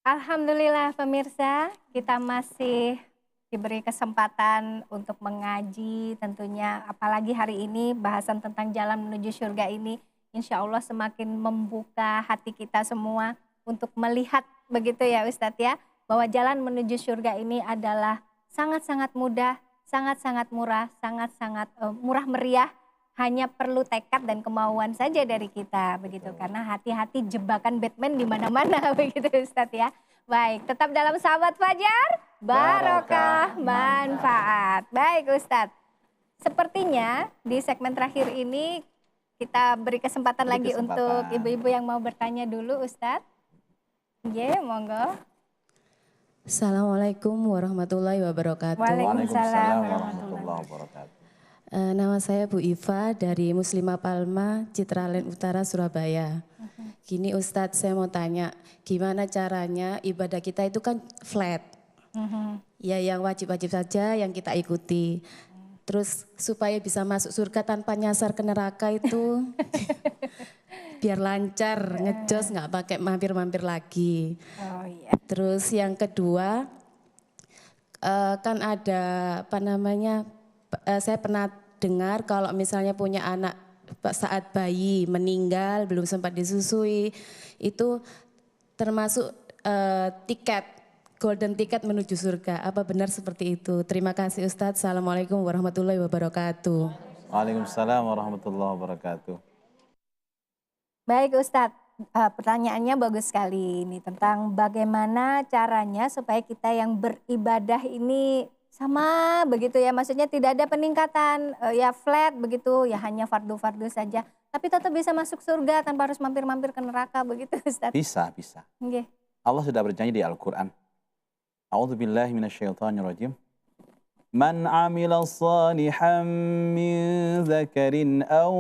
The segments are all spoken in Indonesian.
Alhamdulillah pemirsa, kita masih diberi kesempatan untuk mengaji tentunya, apalagi hari ini bahasan tentang jalan menuju surga ini insya Allah semakin membuka hati kita semua untuk melihat begitu ya Ustadz ya, bahwa jalan menuju surga ini adalah sangat-sangat mudah, sangat-sangat murah, sangat-sangat murah meriah, hanya perlu tekad dan kemauan saja dari kita begitu, karena hati-hati jebakan Batman di mana-mana begitu Ustadz ya. Baik, tetap dalam Sahabat Fajar, barokah manfaat. Baik Ustadz, sepertinya di segmen terakhir ini kita beri kesempatan lagi untuk ibu-ibu yang mau bertanya dulu Ustadz. Monggo. Assalamualaikum warahmatullahi wabarakatuh. Waalaikumsalam warahmatullahi wabarakatuh. Nama saya Bu Iva dari Muslimah Palma, Citraland Utara, Surabaya. Gini Ustadz, saya mau tanya, gimana caranya ibadah kita itu kan flat. Ya yang wajib-wajib saja yang kita ikuti. Terus supaya bisa masuk surga tanpa nyasar ke neraka itu biar lancar, ngejos, nggak pakai mampir-mampir lagi. Oh iya. Terus yang kedua, kan ada apa namanya, saya pernah dengar kalau misalnya punya anak saat bayi meninggal belum sempat disusui, itu termasuk tiket, golden ticket menuju surga. Apa benar seperti itu? Terima kasih Ustadz. Assalamualaikum warahmatullahi wabarakatuh. Waalaikumsalam warahmatullahi wabarakatuh. Baik Ustadz, pertanyaannya bagus sekali ini tentang bagaimana caranya supaya kita yang beribadah ini sama begitu ya, maksudnya tidak ada peningkatan ya flat begitu ya, hanya fardu-fardu saja tapi tetap bisa masuk surga tanpa harus mampir-mampir ke neraka begitu Ustadz. Bisa. Okay. Allah sudah berjanji di Al-Quran. A'udzubillahi minasyaitonirrajim. Man amila salihan min dzakarin aw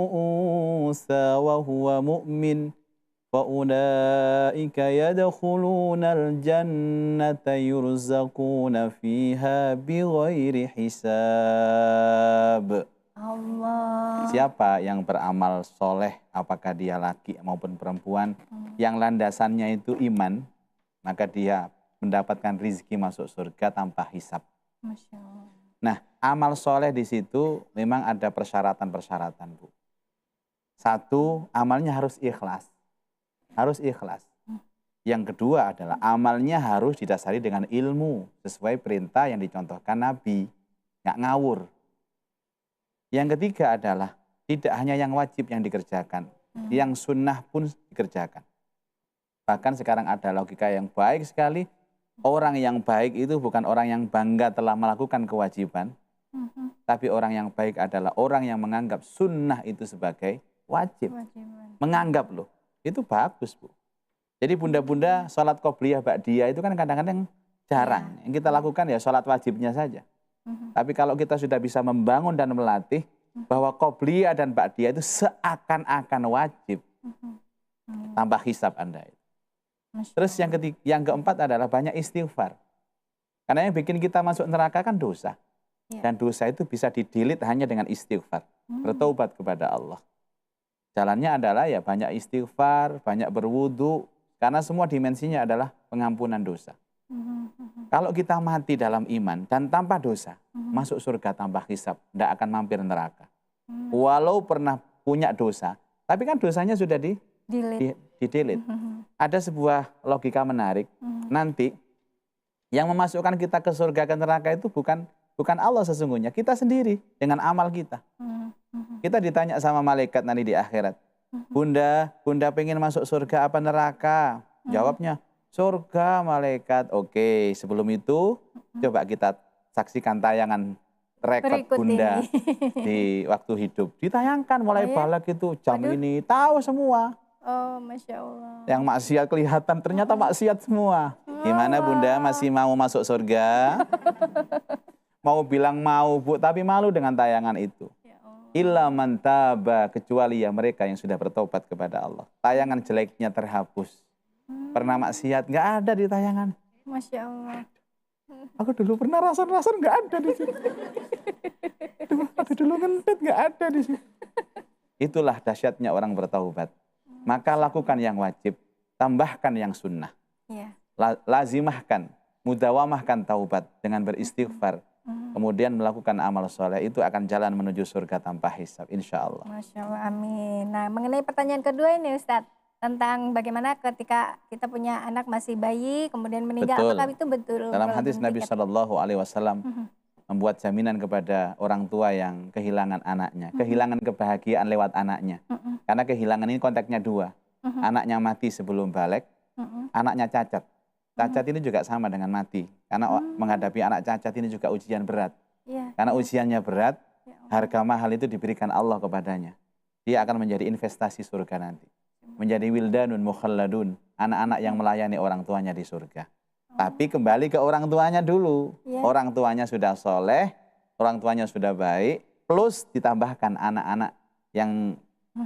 unsa wa huwa mu'min فَأُولَٰئِكَ يَدْخُلُونَ الْجَنَّةَ يُرْزَقُونَ فِيهَا بِغَيْرِ حِسَابٍ. Allah. Siapa yang beramal soleh, apakah dia laki maupun perempuan, yang landasannya itu iman, maka dia mendapatkan rizki masuk surga tanpa hisab. Masya Allah. Nah, amal soleh di situ memang ada persyaratan-persyaratan, Bu. Satu, amalnya harus ikhlas. Harus ikhlas. Yang kedua adalah amalnya harus didasari dengan ilmu sesuai perintah yang dicontohkan Nabi, nggak ngawur. Yang ketiga adalah tidak hanya yang wajib yang dikerjakan, yang sunnah pun dikerjakan. Bahkan sekarang ada logika yang baik sekali, orang yang baik itu bukan orang yang bangga telah melakukan kewajiban, tapi orang yang baik adalah orang yang menganggap sunnah itu sebagai wajib. Menganggap loh. Itu bagus, Bu. Jadi bunda-bunda sholat qobliyah ba'diyah itu kan kadang-kadang jarang. Yang kita lakukan ya sholat wajibnya saja. Tapi kalau kita sudah bisa membangun dan melatih bahwa qobliyah dan ba'diyah itu seakan-akan wajib. Tambah hisab Anda itu. Terus yang keempat adalah banyak istighfar. Karena yang bikin kita masuk neraka kan dosa. Dan dosa itu bisa didilit hanya dengan istighfar. Bertaubat kepada Allah. Jalannya adalah ya banyak istighfar, banyak berwudu, karena semua dimensinya adalah pengampunan dosa. Kalau kita mati dalam iman dan tanpa dosa, masuk surga tanpa hisab, tidak akan mampir neraka. Walau pernah punya dosa, tapi kan dosanya sudah didelete. Ada sebuah logika menarik, nanti yang memasukkan kita ke surga ke neraka itu bukan Allah sesungguhnya, kita sendiri dengan amal kita. Kita ditanya sama malaikat nanti di akhirat, Bunda pengen masuk surga apa neraka? Jawabnya, surga malaikat. Oke, sebelum itu coba kita saksikan tayangan rekod Bunda di waktu hidup. Ditayangkan mulai balik itu jam ini, tahu semua. Oh, Masya Allah. Yang maksiat kelihatan, ternyata maksiat semua. Gimana Bunda, masih mau masuk surga? Mau bilang mau Bu, tapi malu dengan tayangan itu. Illa man taba, kecuali yang mereka yang sudah bertobat kepada Allah. Tayangan jeleknya terhapus. Pernah maksiat nggak ada di tayangan. Masya Allah. Aku dulu pernah rasan-rasan nggak ada di situ. Aku dulu ngentit nggak ada di situ. Itulah dahsyatnya orang bertaubat. Maka lakukan yang wajib, tambahkan yang sunnah. lazimahkan, mudawamahkan taubat dengan beristighfar, kemudian melakukan amal soleh, itu akan jalan menuju surga tanpa hisab, insya Allah. Masya Allah, amin. Nah, mengenai pertanyaan kedua ini Ustadz, tentang bagaimana ketika kita punya anak masih bayi, kemudian meninggal, Betul. apakah itu betul? Dalam golden hadis Nabi ticket? SAW membuat jaminan kepada orang tua yang kehilangan anaknya, kehilangan kebahagiaan lewat anaknya. Karena kehilangan ini konteksnya dua, anaknya mati sebelum balik, anaknya cacat. Cacat ini juga sama dengan mati, karena menghadapi anak cacat ini juga ujian berat. Karena ujiannya berat, harga mahal itu diberikan Allah kepadanya. Dia akan menjadi investasi surga nanti. Menjadi wildanun mukhalladun, anak-anak yang melayani orang tuanya di surga. Tapi kembali ke orang tuanya dulu. Orang tuanya sudah soleh, orang tuanya sudah baik, plus ditambahkan anak-anak yang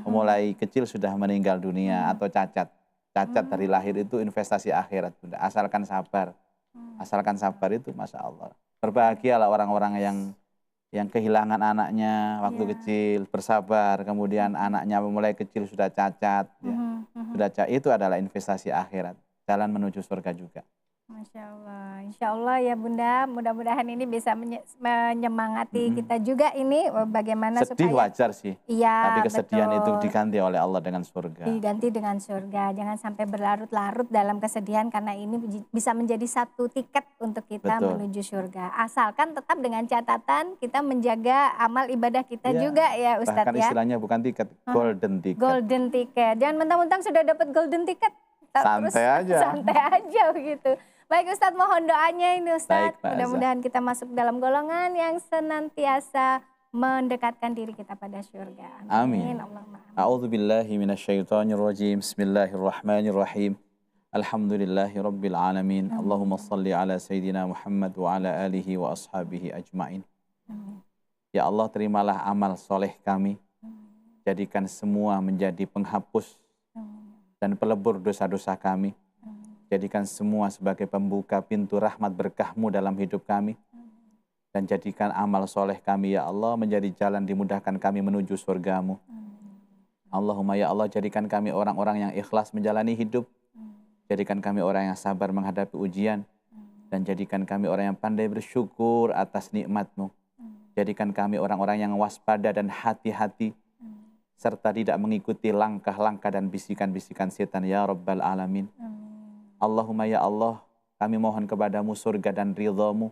mulai kecil sudah meninggal dunia atau cacat. Cacat dari lahir itu investasi akhirat, Bunda. Asalkan sabar. Asalkan sabar itu Masya Allah. Berbahagialah orang-orang yang kehilangan anaknya waktu kecil, bersabar, kemudian anaknya mulai kecil sudah cacat, itu adalah investasi akhirat, jalan menuju surga juga. Masya Allah, Insya Allah ya Bunda, mudah-mudahan ini bisa menyemangati kita juga ini bagaimana sedih supaya wajar sih, iya, tapi kesedihan betul, itu diganti oleh Allah dengan surga. diganti dengan surga. Jangan sampai berlarut-larut dalam kesedihan, karena ini bisa menjadi satu tiket untuk kita menuju surga. Asalkan tetap dengan catatan kita menjaga amal ibadah kita juga ya Ustadz. Bahkan istilahnya bukan tiket, golden ticket. Golden ticket. Jangan mentang-mentang sudah dapat golden ticket, santai aja. Santai aja begitu. Baik Ustadz, mohon doanya ini Ustadz. Mudah-mudahan kita masuk dalam golongan yang senantiasa mendekatkan diri kita pada surga. Amin. A'udzubillahi minasyaitonirrajim. Bismillahirrahmanirrahim. Alhamdulillahi rabbil alamin. Allahumma salli ala sayyidina Muhammad wa ala alihi wa ashabihi ajmain. Ya Allah, terimalah amal soleh kami. Jadikan semua menjadi penghapus dan pelebur dosa-dosa kami. Jadikan semua sebagai pembuka pintu rahmat berkah-Mu dalam hidup kami. Dan jadikan amal soleh kami ya Allah menjadi jalan dimudahkan kami menuju surga-Mu. Allahumma ya Allah, jadikan kami orang-orang yang ikhlas menjalani hidup. Jadikan kami orang yang sabar menghadapi ujian. Dan jadikan kami orang yang pandai bersyukur atas nikmat-Mu. Jadikan kami orang-orang yang waspada dan hati-hati, serta tidak mengikuti langkah-langkah dan bisikan-bisikan setan ya Rabbal Alamin. Allahumma ya Allah, kami mohon kepadamu surga dan ridha-Mu,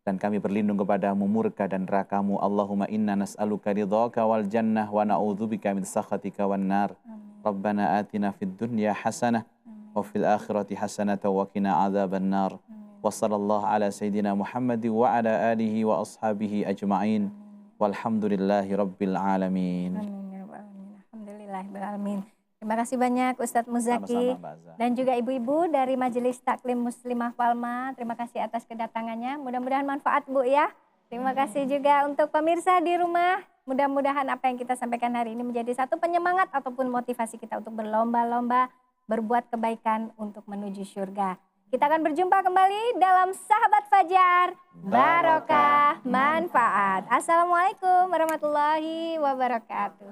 dan kami berlindung kepadamu murka dan neraka-Mu. Allahumma inna nas'aluka ridhaka wal jannah wa na'udzubika min sakhatika wan nar. Rabbana atina fid dunya hasanah wa fil akhirati hasanah wa qina adzaban nar. Wa sallallahu ala sayyidina Muhammad wa ala alihi wa ashabihi ajma'in. Walhamdulillahi rabbil alamin. Alhamdulillahirabbil alamin. Terima kasih banyak Ustadz Muzaki dan juga ibu-ibu dari Majelis Taklim Muslimah Palma. Terima kasih atas kedatangannya. Mudah-mudahan manfaat Bu ya. Terima kasih juga untuk pemirsa di rumah. Mudah-mudahan apa yang kita sampaikan hari ini menjadi satu penyemangat ataupun motivasi kita untuk berlomba-lomba berbuat kebaikan untuk menuju surga. Kita akan berjumpa kembali dalam Sahabat Fajar, Barokah Manfaat. Assalamualaikum warahmatullahi wabarakatuh.